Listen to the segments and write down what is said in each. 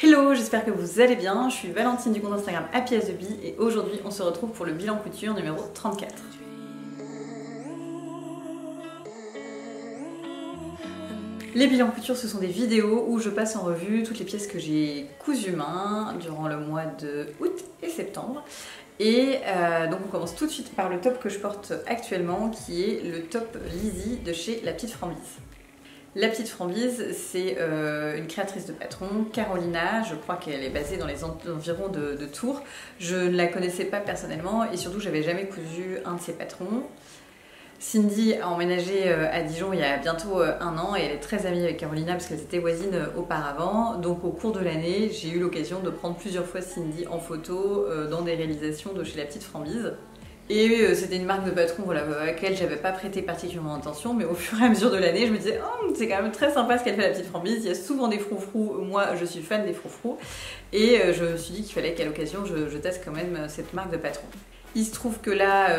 Hello, j'espère que vous allez bien, je suis Valentine du compte Instagram Happy as the Bee et aujourd'hui on se retrouve pour le bilan couture numéro 34. Les bilans couture, ce sont des vidéos où je passe en revue toutes les pièces que j'ai cousues main durant le mois de août et septembre. Et donc on commence tout de suite par le top que je porte actuellement qui est le top Lizzie de chez La Petite Framboise. La Petite Framboise, c'est une créatrice de patron, Carolina, je crois qu'elle est basée dans les environs de Tours. Je ne la connaissais pas personnellement et surtout j'avais jamais cousu un de ses patrons. Cindy a emménagé à Dijon il y a bientôt un an et elle est très amie avec Carolina parce qu'elles étaient voisines auparavant. Donc au cours de l'année, j'ai eu l'occasion de prendre plusieurs fois Cindy en photo dans des réalisations de chez La Petite Framboise. Et c'était une marque de patron voilà, à laquelle j'avais pas prêté particulièrement attention, mais au fur et à mesure de l'année, je me disais oh, c'est quand même très sympa ce qu'elle fait La Petite Framboise, il y a souvent des froufrous, moi je suis fan des froufrous, et je me suis dit qu'il fallait qu'à l'occasion je teste quand même cette marque de patron. Il se trouve que là,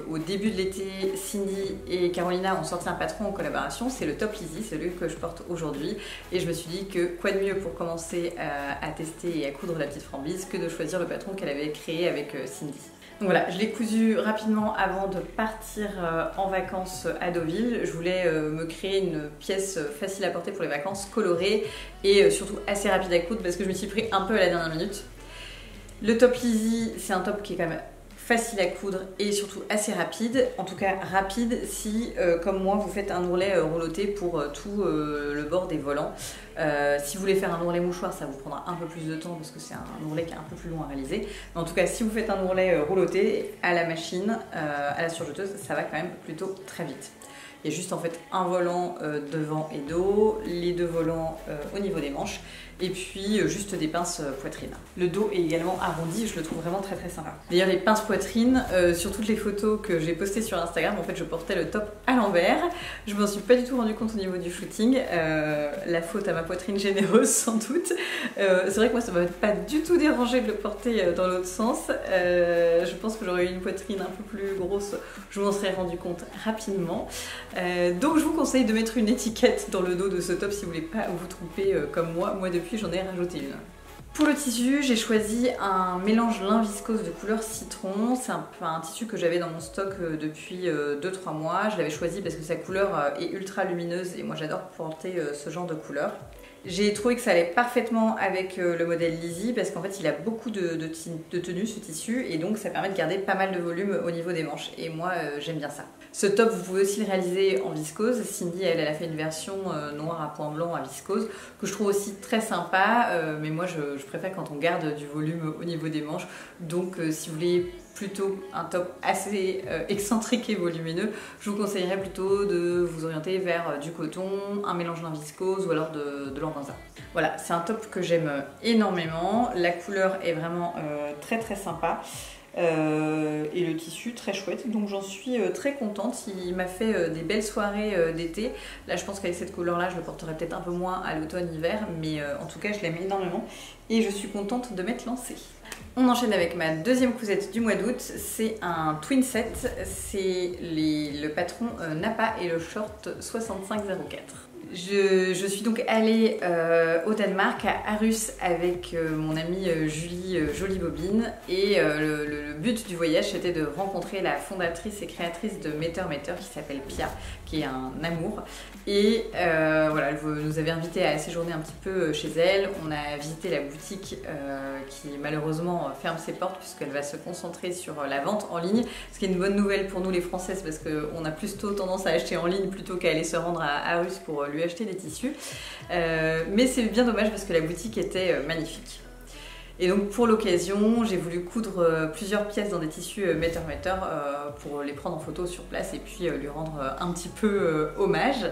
au début de l'été, Cindy et Carolina ont sorti un patron en collaboration, c'est le Top Lizzie, celui que je porte aujourd'hui. Et je me suis dit que quoi de mieux pour commencer à tester et à coudre La Petite Framboise que de choisir le patron qu'elle avait créé avec Cindy. Donc voilà, je l'ai cousu rapidement avant de partir en vacances à Deauville. Je voulais me créer une pièce facile à porter pour les vacances, colorée et surtout assez rapide à coudre parce que je me suis pris un peu à la dernière minute. Le top Lizzie, c'est un top qui est quand même facile à coudre et surtout assez rapide. En tout cas rapide si, comme moi, vous faites un ourlet rouloté pour tout le bord des volants. Si vous voulez faire un ourlet mouchoir, ça vous prendra un peu plus de temps parce que c'est un ourlet qui est un peu plus long à réaliser. Mais en tout cas, si vous faites un ourlet rouloté à la machine, à la surjeteuse, ça va quand même plutôt très vite. Il y a juste en fait un volant devant et dos, les deux volants au niveau des manches et puis juste des pinces poitrine. Le dos est également arrondi, je le trouve vraiment très sympa. D'ailleurs les pinces poitrine, sur toutes les photos que j'ai postées sur Instagram, en fait je portais le top à l'envers. Je m'en suis pas du tout rendu compte au niveau du shooting, la faute à ma poitrine généreuse sans doute. C'est vrai que moi ça m'a pas du tout dérangé de le porter dans l'autre sens. Je pense que j'aurais eu une poitrine un peu plus grosse, je m'en serais rendu compte rapidement. Donc je vous conseille de mettre une étiquette dans le dos de ce top si vous voulez pas vous tromper comme moi. Moi depuis j'en ai rajouté une. Pour le tissu, j'ai choisi un mélange lin viscose de couleur citron. C'est un tissu que j'avais dans mon stock depuis 2-3 mois. Je l'avais choisi parce que sa couleur est ultra lumineuse et moi j'adore porter ce genre de couleur. J'ai trouvé que ça allait parfaitement avec le modèle Lizzie parce qu'en fait il a beaucoup de tenue ce tissu et donc ça permet de garder pas mal de volume au niveau des manches et moi j'aime bien ça. Ce top vous pouvez aussi le réaliser en viscose, Cindy elle a fait une version noire à point blanc à viscose que je trouve aussi très sympa mais moi je préfère quand on garde du volume au niveau des manches donc si vous voulez plutôt un top assez excentrique et volumineux, je vous conseillerais plutôt de vous orienter vers du coton, un mélange lin viscose ou alors de l'organza. Voilà, c'est un top que j'aime énormément, la couleur est vraiment très sympa. Et le tissu très chouette donc j'en suis très contente, il m'a fait des belles soirées d'été. Là je pense qu'avec cette couleur là je le porterai peut-être un peu moins à l'automne-hiver mais en tout cas je l'aime énormément et je suis contente de m'être lancée. On enchaîne avec ma deuxième cousette du mois d'août, c'est un twin set, c'est le patron Nappa et le short 6504. Je suis donc allée au Danemark, à Aarhus, avec mon amie Julie Jolie Bobine et le but du voyage c'était de rencontrer la fondatrice et créatrice de Meter qui s'appelle Pia, qui est un amour et voilà, elle nous avait invités à séjourner un petit peu chez elle. On a visité la boutique qui malheureusement ferme ses portes puisqu'elle va se concentrer sur la vente en ligne, ce qui est une bonne nouvelle pour nous les Françaises parce qu'on a plutôt tendance à acheter en ligne plutôt qu'à aller se rendre à Aarhus pour lui acheter des tissus, mais c'est bien dommage parce que la boutique était magnifique. Et donc pour l'occasion, j'ai voulu coudre plusieurs pièces dans des tissus Meter pour les prendre en photo sur place et puis lui rendre un petit peu hommage.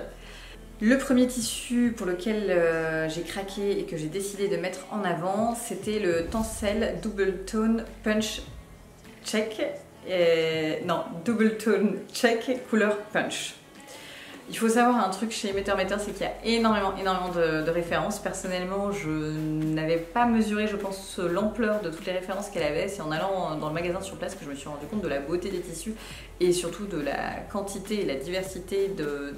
Le premier tissu pour lequel j'ai craqué et que j'ai décidé de mettre en avant, c'était le Tencel Double Tone Punch Check, Double Tone Check couleur Punch. Il faut savoir un truc chez Meter, c'est qu'il y a énormément de références. Personnellement, je n'avais pas mesuré, je pense, l'ampleur de toutes les références qu'elle avait. C'est en allant dans le magasin sur place que je me suis rendu compte de la beauté des tissus et surtout de la quantité et la diversité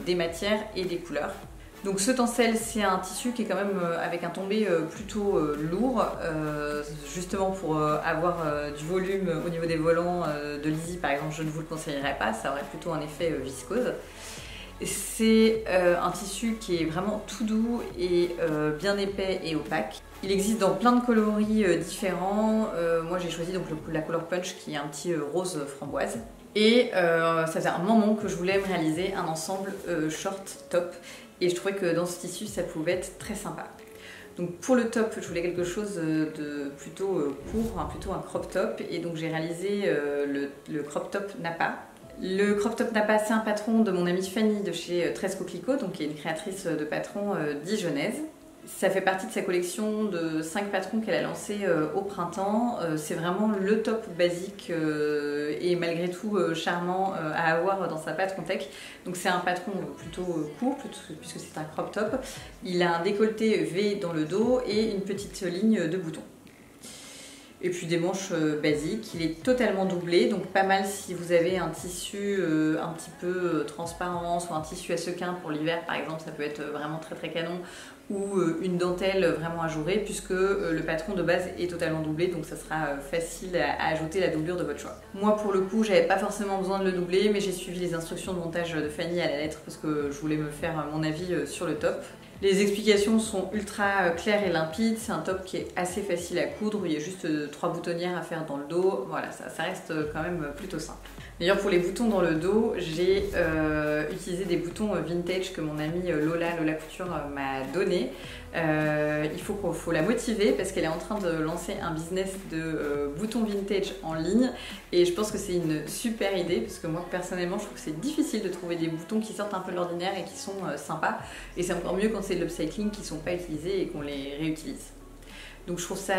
des matières et des couleurs. Donc ce tencel, c'est un tissu qui est quand même avec un tombé plutôt lourd, justement pour avoir du volume au niveau des volants de Lizzie par exemple, je ne vous le conseillerais pas, ça aurait plutôt un effet viscose. C'est un tissu qui est vraiment tout doux et bien épais et opaque. Il existe dans plein de coloris différents. Moi j'ai choisi donc la couleur punch qui est un petit rose framboise. Et ça faisait un moment que je voulais me réaliser un ensemble short top. Et je trouvais que dans ce tissu ça pouvait être très sympa. Donc pour le top, je voulais quelque chose de plutôt court, plutôt un crop top. Et donc j'ai réalisé le crop top Napa. Le crop top Napa, c'est un patron de mon amie Fanny de chez 13 Coquelicots, donc qui est une créatrice de patrons dijonnaise. Ça fait partie de sa collection de 5 patrons qu'elle a lancé au printemps. C'est vraiment le top basique et malgré tout charmant à avoir dans sa patron-tech. Donc c'est un patron plutôt court puisque c'est un crop top. Il a un décolleté V dans le dos et une petite ligne de boutons. Et puis des manches basiques. Il est totalement doublé, donc pas mal si vous avez un tissu un petit peu transparent, soit un tissu à sequin pour l'hiver par exemple, ça peut être vraiment très très canon, ou une dentelle vraiment ajourée, puisque le patron de base est totalement doublé, donc ça sera facile à ajouter la doublure de votre choix. Moi pour le coup, j'avais pas forcément besoin de le doubler, mais j'ai suivi les instructions de montage de Fanny à la lettre parce que je voulais me faire mon avis sur le top. Les explications sont ultra claires et limpides, c'est un top qui est assez facile à coudre, il y a juste 3 boutonnières à faire dans le dos, voilà, ça reste quand même plutôt simple. D'ailleurs pour les boutons dans le dos, j'ai utilisé des boutons vintage que mon amie Lola Couture m'a donné. Il faut la motiver parce qu'elle est en train de lancer un business de boutons vintage en ligne et je pense que c'est une super idée parce que moi personnellement je trouve que c'est difficile de trouver des boutons qui sortent un peu de l'ordinaire et qui sont sympas, et c'est encore mieux quand c'est de l'upcycling qui ne sont pas utilisés et qu'on les réutilise. Donc je trouve ça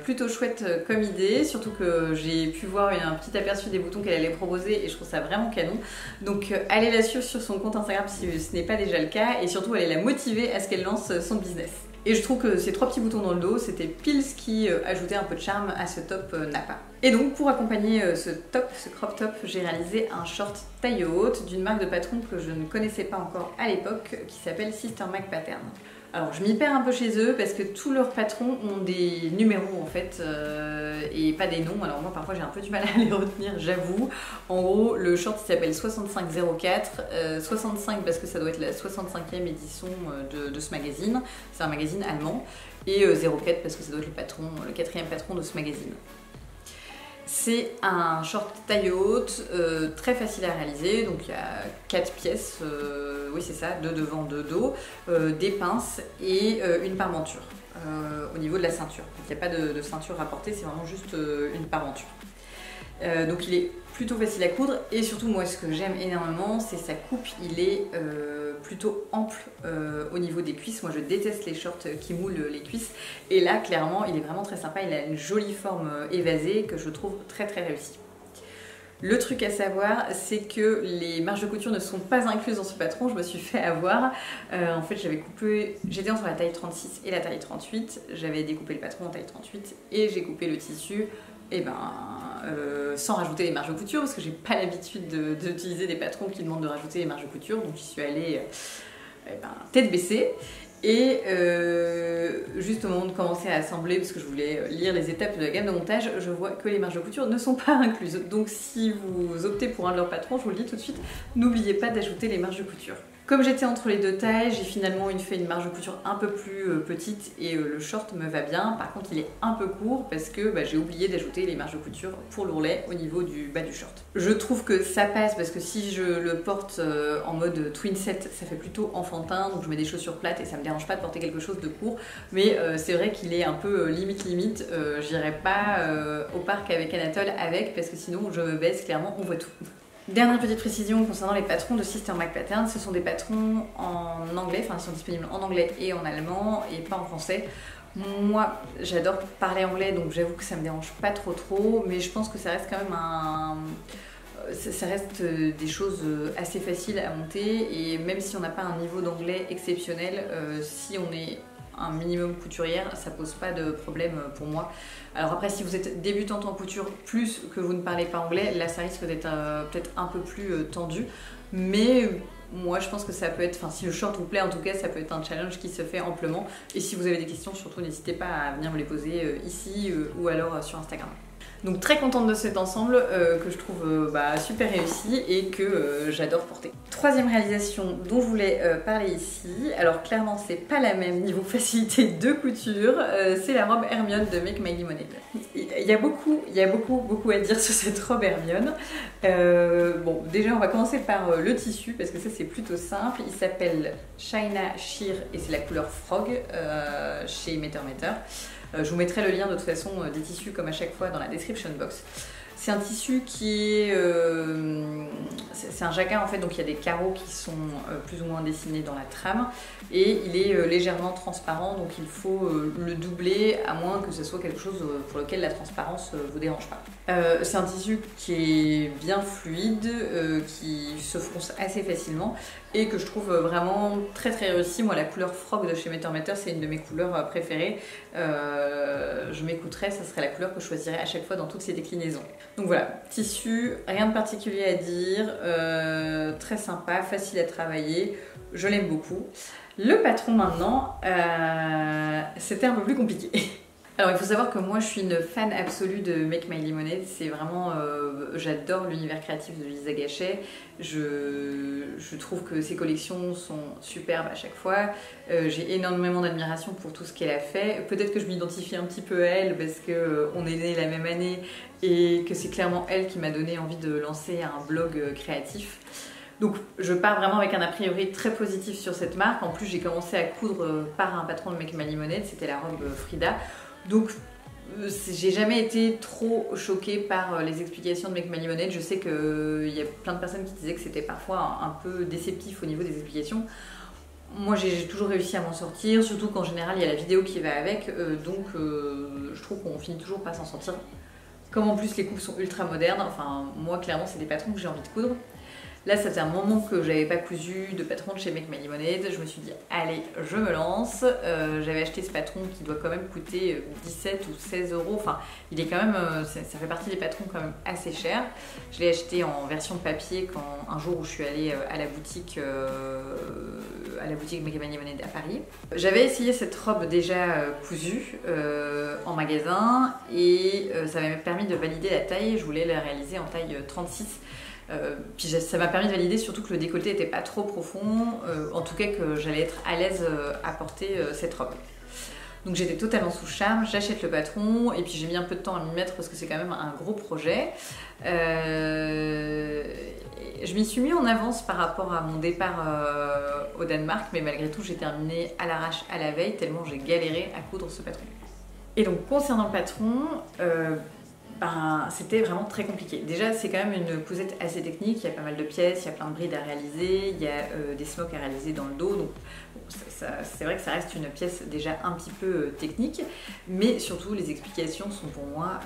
plutôt chouette comme idée, surtout que j'ai pu voir un petit aperçu des boutons qu'elle allait proposer et je trouve ça vraiment canon. Donc allez la suivre sur son compte Instagram si ce n'est pas déjà le cas, et surtout allez la motiver à ce qu'elle lance son business. Et je trouve que ces 3 petits boutons dans le dos, c'était pile ce qui ajoutait un peu de charme à ce top Napa. Et donc pour accompagner ce crop top, j'ai réalisé un short taille haute d'une marque de patron que je ne connaissais pas encore à l'époque, qui s'appelle Sister Mac Pattern. Alors je m'y perds un peu chez eux parce que tous leurs patrons ont des numéros en fait et pas des noms. Alors moi parfois j'ai un peu du mal à les retenir, j'avoue. En gros le short il s'appelle 6504, 65 parce que ça doit être la 65e édition de ce magazine, c'est un magazine allemand, et 04 parce que ça doit être le 4e patron de ce magazine. C'est un short taille haute, très facile à réaliser, donc il y a 4 pièces, oui c'est ça, 2 devant, 2 dos, des pinces et une parementure au niveau de la ceinture. Donc il n'y a pas de ceinture à porter, c'est vraiment juste une parementure. Donc il est plutôt facile à coudre et surtout moi ce que j'aime énormément c'est sa coupe, il est plutôt ample au niveau des cuisses. Moi je déteste les shorts qui moulent les cuisses et là clairement il est vraiment très sympa, il a une jolie forme évasée que je trouve très très réussie. Le truc à savoir, c'est que les marges de couture ne sont pas incluses dans ce patron, je me suis fait avoir. En fait, j'étais entre la taille 36 et la taille 38, j'avais découpé le patron en taille 38 et j'ai coupé le tissu sans rajouter les marges de couture parce que j'ai pas l'habitude d'utiliser des patrons qui demandent de rajouter les marges de couture, donc j'y suis allée tête baissée. Et juste au moment de commencer à assembler, parce que je voulais lire les étapes de la gamme de montage, je vois que les marges de couture ne sont pas incluses. Donc si vous optez pour un de leurs patrons, je vous le dis tout de suite, n'oubliez pas d'ajouter les marges de couture. Comme j'étais entre les deux tailles, j'ai finalement fait une marge de couture un peu plus petite et le short me va bien. Par contre, il est un peu court parce que j'ai oublié d'ajouter les marges de couture pour l'ourlet au niveau du bas du short. Je trouve que ça passe parce que si je le porte en mode twin set, ça fait plutôt enfantin, donc je mets des chaussures plates et ça me dérange pas de porter quelque chose de court. Mais c'est vrai qu'il est un peu limite. J'irai pas au parc avec Anatole parce que sinon je me baisse, clairement on voit tout. Dernière petite précision concernant les patrons de Sister Mac Pattern, ce sont des patrons en anglais, enfin ils sont disponibles en anglais et en allemand et pas en français. Moi j'adore parler anglais donc j'avoue que ça me dérange pas trop, mais je pense que ça reste quand même ça reste des choses assez faciles à monter, et même si on n'a pas un niveau d'anglais exceptionnel, si on est un minimum couturière, ça pose pas de problème pour moi. Alors après, si vous êtes débutante en couture plus que vous ne parlez pas anglais, là ça risque d'être peut-être un peu plus tendu, mais moi je pense que ça peut être, enfin si le short vous plaît en tout cas, ça peut être un challenge qui se fait amplement. Et si vous avez des questions, surtout n'hésitez pas à venir me les poser ici ou alors sur Instagram. Donc très contente de cet ensemble que je trouve super réussi et que j'adore porter. Troisième réalisation dont je voulais parler ici, alors clairement c'est pas la même niveau facilité de couture, c'est la robe Hermione de Make My Lemonade. Il y a beaucoup à dire sur cette robe Hermione. Bon déjà on va commencer par le tissu parce que ça c'est plutôt simple, il s'appelle China Sheer et c'est la couleur Frog chez Meter. Je vous mettrai le lien de toute façon des tissus comme à chaque fois dans la description box. C'est un tissu qui est... c'est un jacquard en fait, donc il y a des carreaux qui sont plus ou moins dessinés dans la trame et il est légèrement transparent, donc il faut le doubler à moins que ce soit quelque chose pour lequel la transparence vous dérange pas. C'est un tissu qui est bien fluide, qui se fronce assez facilement et que je trouve vraiment très réussi. Moi la couleur Frog de chez Meter c'est une de mes couleurs préférées. Je m'écouterais, ça serait la couleur que je choisirais à chaque fois dans toutes ces déclinaisons. Donc voilà, tissu, rien de particulier à dire, très sympa, facile à travailler, je l'aime beaucoup. Le patron maintenant, c'était un peu plus compliqué. Alors il faut savoir que moi je suis une fan absolue de Make My Lemonade, c'est vraiment, j'adore l'univers créatif de Lisa Gachet, je trouve que ses collections sont superbes à chaque fois, j'ai énormément d'admiration pour tout ce qu'elle a fait, peut-être que je m'identifie un petit peu à elle parce qu'on est nés la même année et que c'est clairement elle qui m'a donné envie de lancer un blog créatif. Donc je pars vraiment avec un a priori très positif sur cette marque, en plus j'ai commencé à coudre par un patron de Make My Lemonade, c'était la robe Frida. Donc j'ai jamais été trop choquée par les explications de Make My Lemonade. Je sais qu'il y a plein de personnes qui disaient que c'était parfois un peu déceptif au niveau des explications. Moi j'ai toujours réussi à m'en sortir, surtout qu'en général il y a la vidéo qui va avec, donc je trouve qu'on finit toujours par s'en sortir. Comme en plus les coupes sont ultra modernes, enfin moi clairement c'est des patrons que j'ai envie de coudre. Là, ça faisait un moment que j'avais pas cousu de patron de chez Make My Lemonade. Je me suis dit, allez, je me lance. J'avais acheté ce patron qui doit quand même coûter 17 ou 16 euros. Enfin, il est quand même, ça fait partie des patrons quand même assez chers. Je l'ai acheté en version papier quand un jour où je suis allée à la boutique Make My Lemonade à Paris. J'avais essayé cette robe déjà cousue en magasin et ça m'a permis de valider la taille. Je voulais la réaliser en taille 36. Puis ça m'a permis de valider surtout que le décolleté n'était pas trop profond, en tout cas que j'allais être à l'aise à porter cette robe. Donc j'étais totalement sous charme, j'achète le patron et puis j'ai mis un peu de temps à m'y mettre parce que c'est quand même un gros projet. Je m'y suis mis en avance par rapport à mon départ au Danemark, mais malgré tout j'ai terminé à l'arrache à la veille tellement j'ai galéré à coudre ce patron. Et donc concernant le patron, c'était vraiment très compliqué. Déjà, c'est quand même une cousette assez technique, il y a pas mal de pièces, il y a plein de brides à réaliser, il y a des smocks à réaliser dans le dos, donc bon, c'est vrai que ça reste une pièce déjà un petit peu technique, mais surtout les explications sont pour moi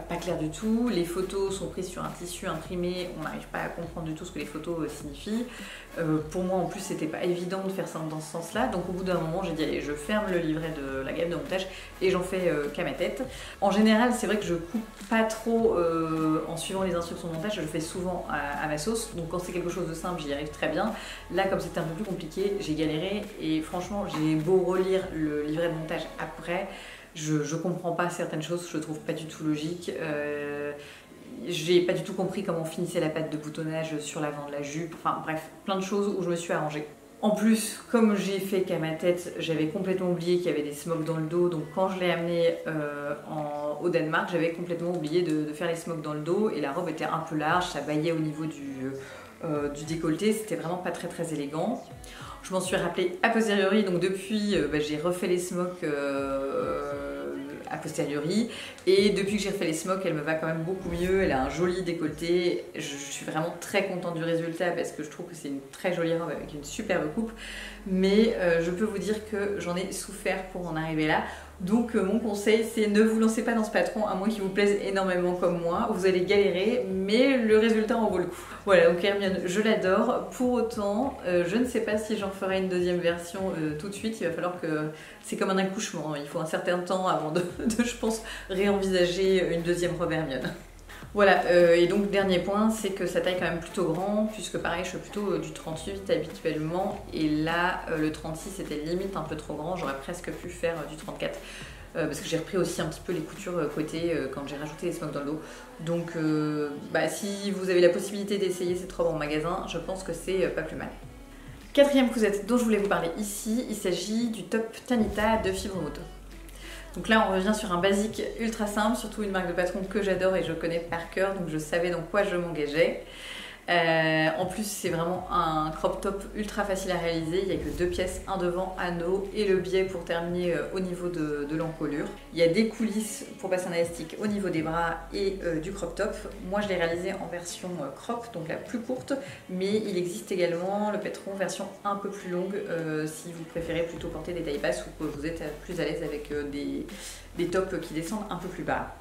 pas claires du tout. Les photos sont prises sur un tissu imprimé, on n'arrive pas à comprendre du tout ce que les photos signifient. Pour moi en plus c'était pas évident de faire ça dans ce sens là, donc au bout d'un moment j'ai dit allez, je ferme le livret de la gamme de montage et j'en fais qu'à ma tête. En général c'est vrai que je coupe pas trop en suivant les instructions de montage, je le fais souvent à ma sauce, donc quand c'est quelque chose de simple j'y arrive très bien. Là comme c'était un peu plus compliqué j'ai galéré et franchement j'ai beau relire le livret de montage après, je comprends pas certaines choses, je trouve pas du tout logique. J'ai pas du tout compris comment finissait la patte de boutonnage sur l'avant de la jupe, enfin bref, plein de choses où je me suis arrangée. En plus, comme j'ai fait qu'à ma tête, j'avais complètement oublié qu'il y avait des smocks dans le dos, donc quand je l'ai amené au Danemark, j'avais complètement oublié de faire les smocks dans le dos et la robe était un peu large, ça baillait au niveau du décolleté, c'était vraiment pas très élégant. Je m'en suis rappelé a posteriori, donc depuis j'ai refait les smocks a posteriori et depuis que j'ai refait les smocks elle me va quand même beaucoup mieux, elle a un joli décolleté, je suis vraiment très contente du résultat parce que je trouve que c'est une très jolie robe avec une superbe coupe, mais je peux vous dire que j'en ai souffert pour en arriver là. Donc mon conseil c'est ne vous lancez pas dans ce patron à moins qu'il vous plaise énormément comme moi, vous allez galérer mais le résultat en vaut le coup. Voilà, donc Hermione je l'adore, pour autant je ne sais pas si j'en ferai une deuxième version tout de suite, il va falloir que, c'est comme un accouchement, il faut un certain temps avant de je pense réenvisager une deuxième robe Hermione. Voilà, et donc dernier point, c'est que sa taille est quand même plutôt grand, puisque pareil, je suis plutôt du 38 habituellement, et là, le 36 était limite un peu trop grand, j'aurais presque pu faire du 34. Parce que j'ai repris aussi un petit peu les coutures côté quand j'ai rajouté les smocks dans le dos. Donc si vous avez la possibilité d'essayer cette robe en magasin, je pense que c'est pas plus mal. Quatrième cousette dont je voulais vous parler ici, il s'agit du top Tanita de Fibre Moto. Donc là on revient sur un basique ultra simple, surtout une marque de patron que j'adore et je connais par cœur, donc je savais dans quoi je m'engageais. En plus c'est vraiment un crop top ultra facile à réaliser, il n'y a que 2 pièces, un devant, anneau et le biais pour terminer au niveau de l'encolure. Il y a des coulisses pour passer un élastique au niveau des bras et du crop top. Moi je l'ai réalisé en version crop, donc la plus courte, mais il existe également le patron version un peu plus longue si vous préférez plutôt porter des tailles basses ou que vous êtes plus à l'aise avec des tops qui descendent un peu plus bas.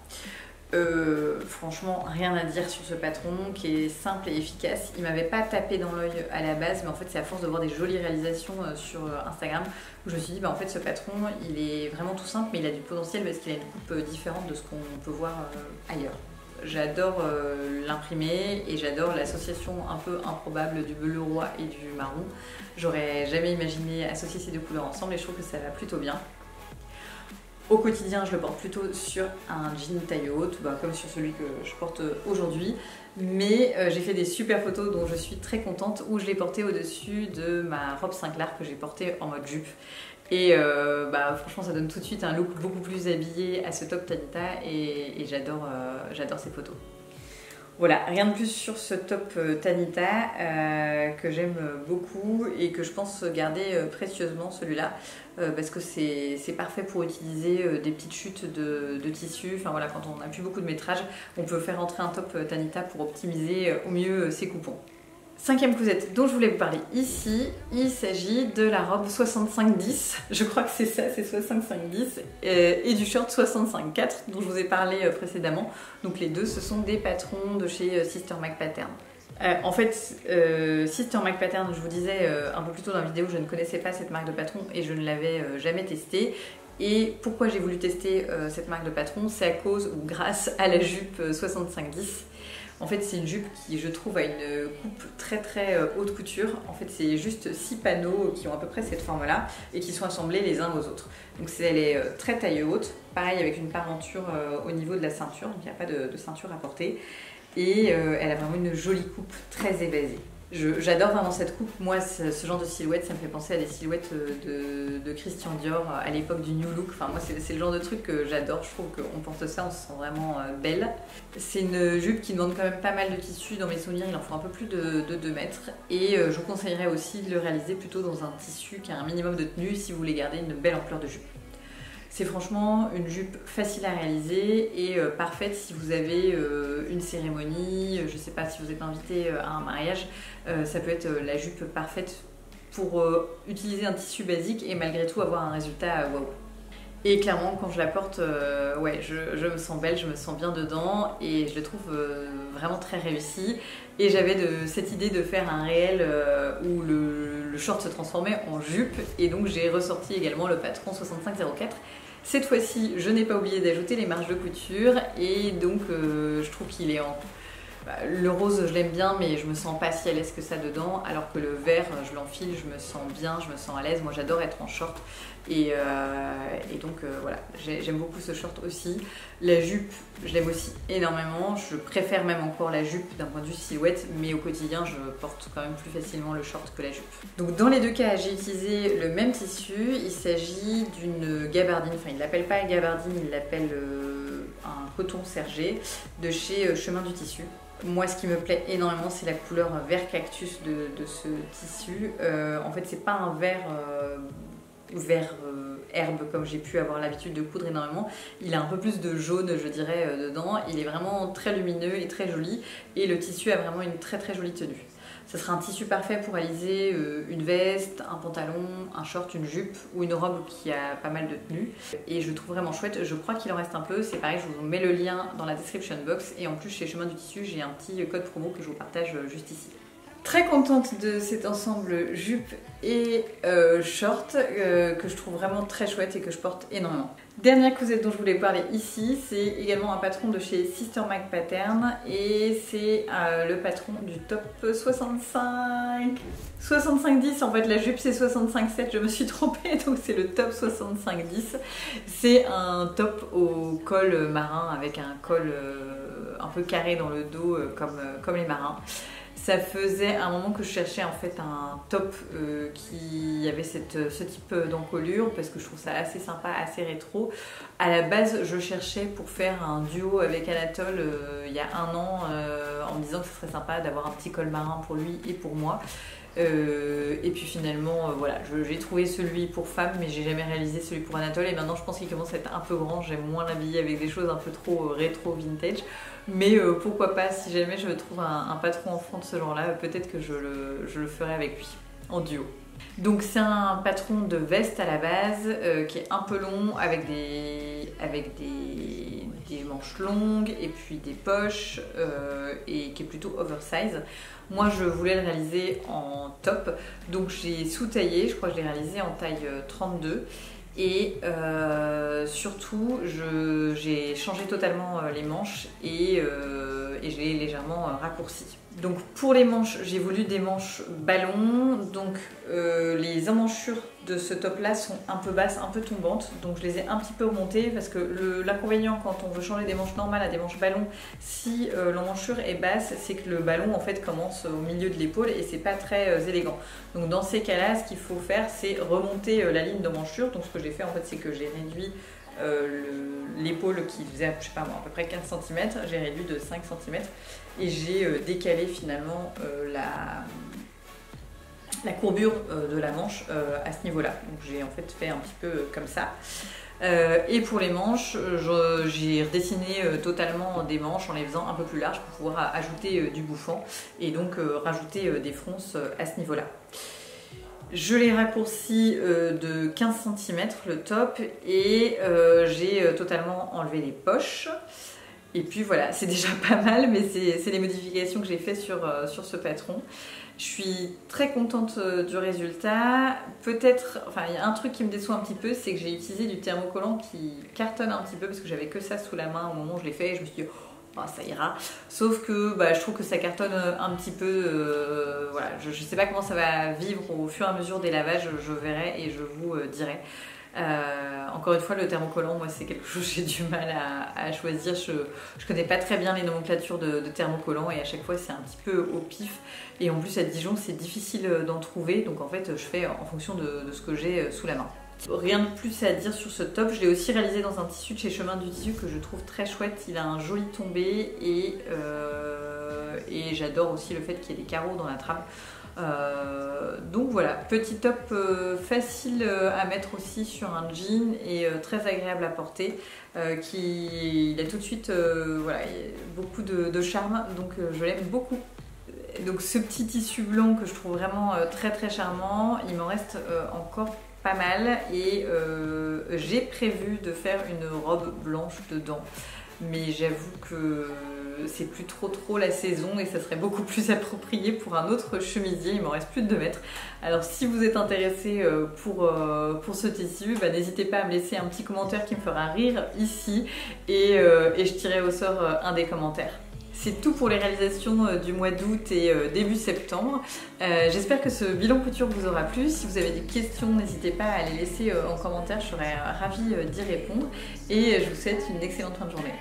Franchement rien à dire sur ce patron qui est simple et efficace. Il m'avait pas tapé dans l'œil à la base, mais en fait c'est à force de voir des jolies réalisations sur Instagram où je me suis dit en fait ce patron il est vraiment tout simple, mais il a du potentiel parce qu'il a une coupe différente de ce qu'on peut voir ailleurs. J'adore l'imprimé et j'adore l'association un peu improbable du bleu roi et du marron. J'aurais jamais imaginé associer ces 2 couleurs ensemble et je trouve que ça va plutôt bien. Au quotidien, je le porte plutôt sur un jean taille haute, comme sur celui que je porte aujourd'hui. Mais j'ai fait des super photos dont je suis très contente, où je l'ai porté au-dessus de ma robe Sinclair que j'ai portée en mode jupe. Et franchement, ça donne tout de suite un look beaucoup plus habillé à ce top Tanita et j'adore ces photos. Voilà, rien de plus sur ce top Tanita que j'aime beaucoup et que je pense garder précieusement celui-là parce que c'est parfait pour utiliser des petites chutes de tissu. Enfin voilà, quand on n'a plus beaucoup de métrage, on peut faire entrer un top Tanita pour optimiser au mieux ses coupons. 5e cousette dont je voulais vous parler ici, il s'agit de la robe 65-10, je crois que c'est ça, c'est 65-10, et du short 65-4 dont je vous ai parlé précédemment. Donc les deux, ce sont des patrons de chez Sister Mac Pattern. En fait, Sister Mac Pattern, je vous disais un peu plus tôt dans la vidéo, je ne connaissais pas cette marque de patron et je ne l'avais jamais testée. Et pourquoi j'ai voulu tester cette marque de patron, c'est à cause ou grâce à la jupe 65-10. En fait, c'est une jupe qui, je trouve, a une coupe très haute couture. En fait, c'est juste 6 panneaux qui ont à peu près cette forme-là et qui sont assemblés les uns aux autres. Donc, elle est très taille haute, pareil avec une parenture au niveau de la ceinture, donc il n'y a pas de ceinture à porter. Et elle a vraiment une jolie coupe très évasée. J'adore vraiment cette coupe. Moi, ce genre de silhouette, ça me fait penser à des silhouettes de Christian Dior à l'époque du New Look. Enfin, moi, c'est le genre de truc que j'adore. Je trouve qu'on porte ça, on se sent vraiment belle. C'est une jupe qui demande quand même pas mal de tissu. Dans mes souvenirs, il en faut un peu plus de 2 mètres. Et je vous conseillerais aussi de le réaliser plutôt dans un tissu qui a un minimum de tenue si vous voulez garder une belle ampleur de jupe. C'est franchement une jupe facile à réaliser et parfaite si vous avez une cérémonie, je ne sais pas si vous êtes invité à un mariage, ça peut être la jupe parfaite pour utiliser un tissu basique et malgré tout avoir un résultat waouh. Et clairement quand je la porte, je me sens belle, je me sens bien dedans et je le trouve vraiment très réussi. Et j'avais cette idée de faire un réel où le short se transformait en jupe et donc j'ai ressorti également le patron 6504. Cette fois-ci, je n'ai pas oublié d'ajouter les marges de couture et donc je trouve qu'il est en... Le rose, je l'aime bien, mais je me sens pas si à l'aise que ça dedans, alors que le vert, je l'enfile, je me sens bien, je me sens à l'aise. Moi, j'adore être en short et donc voilà, j'aime beaucoup ce short aussi. La jupe, je l'aime aussi énormément. Je préfère même encore la jupe d'un point de vue silhouette, mais au quotidien, je porte quand même plus facilement le short que la jupe. Donc dans les 2 cas, j'ai utilisé le même tissu. Il s'agit d'une gabardine, enfin il ne l'appelle pas gabardine, il l'appelle un coton sergé de chez Chemin du Tissu. Moi, ce qui me plaît énormément, c'est la couleur vert cactus de ce tissu. En fait, c'est pas un vert herbe comme j'ai pu avoir l'habitude de coudre énormément. Il a un peu plus de jaune, je dirais, dedans. Il est vraiment très lumineux et très joli. Et le tissu a vraiment une très jolie tenue. Ce sera un tissu parfait pour réaliser une veste, un pantalon, un short, une jupe ou une robe qui a pas mal de tenue. Et je le trouve vraiment chouette. Je crois qu'il en reste un peu. C'est pareil, je vous mets le lien dans la description box. Et en plus, chez Chemin du Tissu, j'ai un petit code promo que je vous partage juste ici. Très contente de cet ensemble jupe et short que je trouve vraiment très chouette et que je porte énormément. Dernière cousette dont je voulais parler ici, c'est également un patron de chez Sister Mag Pattern et c'est le patron du top 65-10. En fait la jupe c'est 65-7, je me suis trompée, donc c'est le top 65-10. C'est un top au col marin avec un col un peu carré dans le dos comme les marins. Ça faisait un moment que je cherchais en fait un top qui avait ce type d'encolure parce que je trouve ça assez sympa, assez rétro. À la base, je cherchais pour faire un duo avec Anatole il y a un an en me disant que ce serait sympa d'avoir un petit col marin pour lui et pour moi. Et puis finalement, voilà, j'ai trouvé celui pour femme, mais j'ai jamais réalisé celui pour Anatole. Et maintenant, je pense qu'il commence à être un peu grand. J'aime moins l'habiller avec des choses un peu trop rétro vintage. Mais pourquoi pas, si jamais je trouve un patron enfant de ce genre-là, peut-être que je le ferai avec lui, en duo. Donc c'est un patron de veste à la base qui est un peu long avec des manches longues et puis des poches et qui est plutôt oversize. Moi je voulais le réaliser en top, donc j'ai sous-taillé, je crois que je l'ai réalisé en taille 32. Et surtout, j'ai changé totalement les manches et je l'ai légèrement raccourci. Donc pour les manches, j'ai voulu des manches ballon. Donc les emmanchures de ce top-là sont un peu basses, un peu tombantes. Donc je les ai un petit peu remontées parce que l'inconvénient quand on veut changer des manches normales à des manches ballon, si l'emmanchure est basse, c'est que le ballon en fait commence au milieu de l'épaule et c'est pas très élégant. Donc dans ces cas-là, ce qu'il faut faire, c'est remonter la ligne d'emmanchure. Donc ce que j'ai fait en fait, c'est que j'ai réduit l'épaule qui faisait, je sais pas moi, à peu près 15 cm, j'ai réduit de 5 cm et j'ai décalé finalement la courbure de la manche à ce niveau-là. Donc j'ai en fait fait un petit peu comme ça. Et pour les manches, j'ai redessiné totalement des manches en les faisant un peu plus larges pour pouvoir ajouter du bouffant et donc rajouter des fronces à ce niveau-là. Je l'ai raccourci de 15 cm le top et j'ai totalement enlevé les poches. Et puis voilà, c'est déjà pas mal, mais c'est les modifications que j'ai fait sur ce patron. Je suis très contente du résultat. Peut-être, enfin il y a un truc qui me déçoit un petit peu, c'est que j'ai utilisé du thermocollant qui cartonne un petit peu parce que j'avais que ça sous la main au moment où je l'ai fait et je me suis dit oh, ça ira. Sauf que je trouve que ça cartonne un petit peu. Voilà, je sais pas comment ça va vivre au fur et à mesure des lavages, je verrai et je vous dirai. Encore une fois, le thermocollant, moi c'est quelque chose que j'ai du mal à choisir. Je connais pas très bien les nomenclatures de thermocollants et à chaque fois c'est un petit peu au pif. Et en plus à Dijon c'est difficile d'en trouver, donc en fait je fais en fonction de ce que j'ai sous la main. Rien de plus à dire sur ce top, je l'ai aussi réalisé dans un tissu de chez Chemin du Tissu que je trouve très chouette, il a un joli tombé et j'adore aussi le fait qu'il y ait des carreaux dans la trame. Donc voilà, petit top facile à mettre aussi sur un jean et très agréable à porter, il a tout de suite voilà, beaucoup de charme, donc je l'aime beaucoup. Donc ce petit tissu blanc que je trouve vraiment très très charmant, il m'en reste encore pas mal et j'ai prévu de faire une robe blanche dedans, mais j'avoue que c'est plus trop la saison et ça serait beaucoup plus approprié pour un autre chemisier. Il m'en reste plus de 2 mètres. Alors si vous êtes intéressé pour ce tissu, n'hésitez pas à me laisser un petit commentaire qui me fera rire ici et je tirerai au sort un des commentaires. C'est tout pour les réalisations du mois d'août et début septembre. J'espère que ce bilan couture vous aura plu. Si vous avez des questions, n'hésitez pas à les laisser en commentaire, je serais ravie d'y répondre. Et je vous souhaite une excellente fin de journée.